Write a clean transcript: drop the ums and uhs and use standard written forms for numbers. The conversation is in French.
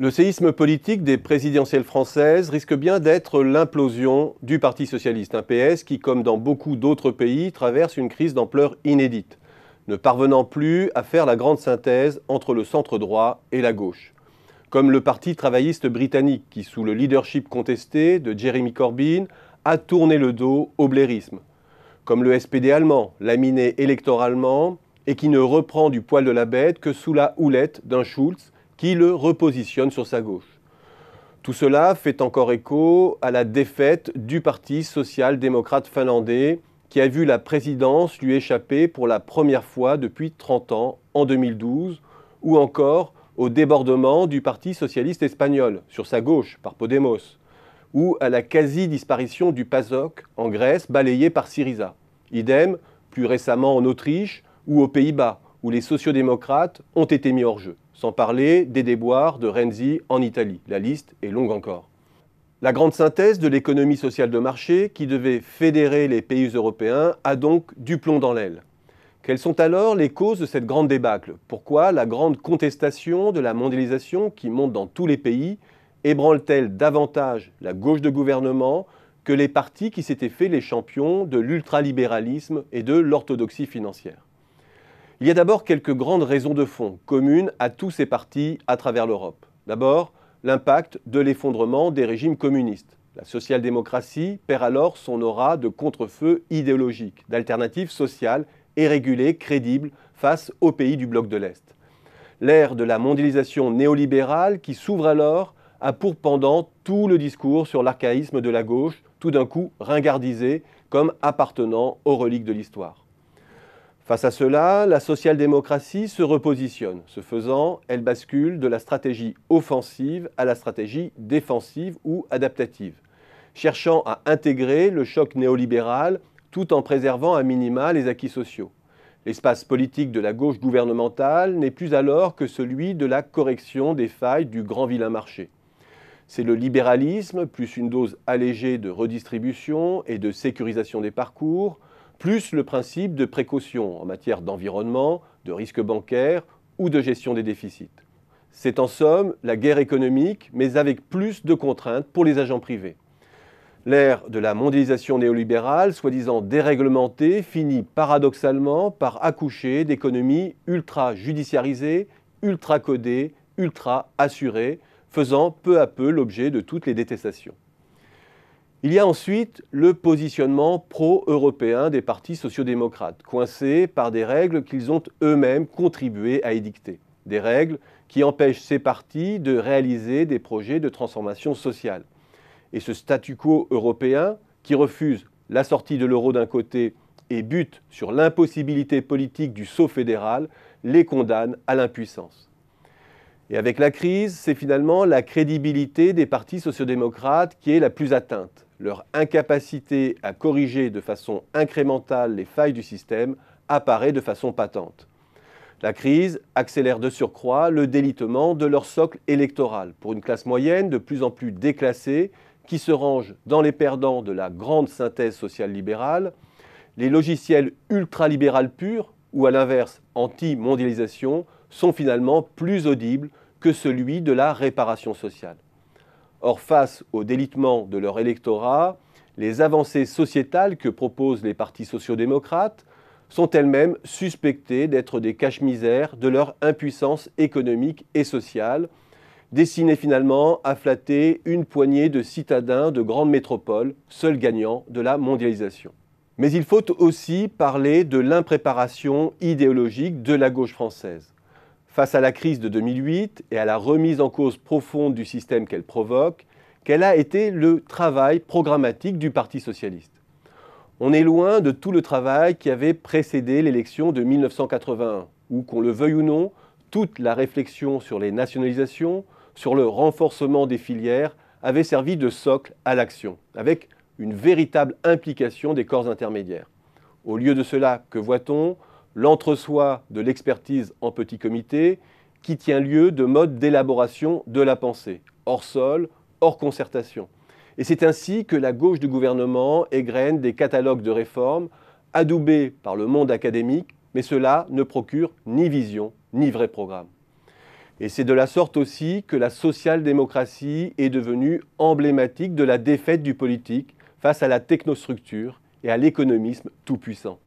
Le séisme politique des présidentielles françaises risque bien d'être l'implosion du Parti socialiste, un PS qui, comme dans beaucoup d'autres pays, traverse une crise d'ampleur inédite, ne parvenant plus à faire la grande synthèse entre le centre droit et la gauche. Comme le Parti travailliste britannique qui, sous le leadership contesté de Jeremy Corbyn, a tourné le dos au blairisme. Comme le SPD allemand, laminé électoralement et qui ne reprend du poil de la bête que sous la houlette d'un Schulz qui le repositionne sur sa gauche. Tout cela fait encore écho à la défaite du Parti social-démocrate finlandais qui a vu la présidence lui échapper pour la première fois depuis 30 ans en 2012, ou encore au débordement du Parti socialiste espagnol sur sa gauche par Podemos, ou à la quasi-disparition du PASOK en Grèce balayé par Syriza. Idem plus récemment en Autriche ou aux Pays-Bas, où les sociodémocrates ont été mis hors jeu. Sans parler des déboires de Renzi en Italie. La liste est longue encore. La grande synthèse de l'économie sociale de marché, qui devait fédérer les pays européens, a donc du plomb dans l'aile. Quelles sont alors les causes de cette grande débâcle? Pourquoi la grande contestation de la mondialisation qui monte dans tous les pays ébranle-t-elle davantage la gauche de gouvernement que les partis qui s'étaient fait les champions de l'ultralibéralisme et de l'orthodoxie financière? Il y a d'abord quelques grandes raisons de fond, communes à tous ces partis à travers l'Europe. D'abord, l'impact de l'effondrement des régimes communistes. La social-démocratie perd alors son aura de contre-feu idéologique, d'alternative sociale et régulée, crédible face aux pays du bloc de l'Est. L'ère de la mondialisation néolibérale qui s'ouvre alors a pour pendant tout le discours sur l'archaïsme de la gauche, tout d'un coup ringardisé comme appartenant aux reliques de l'histoire. Face à cela, la social-démocratie se repositionne. Ce faisant, elle bascule de la stratégie offensive à la stratégie défensive ou adaptative, cherchant à intégrer le choc néolibéral tout en préservant à minima les acquis sociaux. L'espace politique de la gauche gouvernementale n'est plus alors que celui de la correction des failles du grand vilain marché. C'est le libéralisme, plus une dose allégée de redistribution et de sécurisation des parcours, plus le principe de précaution en matière d'environnement, de risque bancaire ou de gestion des déficits. C'est en somme la guerre économique, mais avec plus de contraintes pour les agents privés. L'ère de la mondialisation néolibérale, soi-disant déréglementée, finit paradoxalement par accoucher d'économies ultra-judiciarisées, ultra-codées, ultra-assurées, faisant peu à peu l'objet de toutes les détestations. Il y a ensuite le positionnement pro-européen des partis sociodémocrates, coincés par des règles qu'ils ont eux-mêmes contribué à édicter. Des règles qui empêchent ces partis de réaliser des projets de transformation sociale. Et ce statu quo européen, qui refuse la sortie de l'euro d'un côté et bute sur l'impossibilité politique du saut fédéral, les condamne à l'impuissance. Et avec la crise, c'est finalement la crédibilité des partis sociodémocrates qui est la plus atteinte. Leur incapacité à corriger de façon incrémentale les failles du système apparaît de façon patente. La crise accélère de surcroît le délitement de leur socle électoral pour une classe moyenne de plus en plus déclassée qui se range dans les perdants de la grande synthèse sociale libérale, les logiciels ultralibéral purs ou à l'inverse anti-mondialisation sont finalement plus audibles que celui de la réparation sociale. Or, face au délitement de leur électorat, les avancées sociétales que proposent les partis sociodémocrates sont elles-mêmes suspectées d'être des cache-misères de leur impuissance économique et sociale, destinées finalement à flatter une poignée de citadins de grandes métropoles, seuls gagnants de la mondialisation. Mais il faut aussi parler de l'impréparation idéologique de la gauche française. Face à la crise de 2008 et à la remise en cause profonde du système qu'elle provoque, quel a été le travail programmatique du Parti socialiste? On est loin de tout le travail qui avait précédé l'élection de 1981, où, qu'on le veuille ou non, toute la réflexion sur les nationalisations, sur le renforcement des filières, avait servi de socle à l'action, avec une véritable implication des corps intermédiaires. Au lieu de cela, que voit-on? L'entre-soi de l'expertise en petit comité qui tient lieu de mode d'élaboration de la pensée, hors sol, hors concertation. Et c'est ainsi que la gauche du gouvernement égrène des catalogues de réformes adoubés par le monde académique, mais cela ne procure ni vision ni vrai programme. Et c'est de la sorte aussi que la social-démocratie est devenue emblématique de la défaite du politique face à la technostructure et à l'économisme tout-puissant.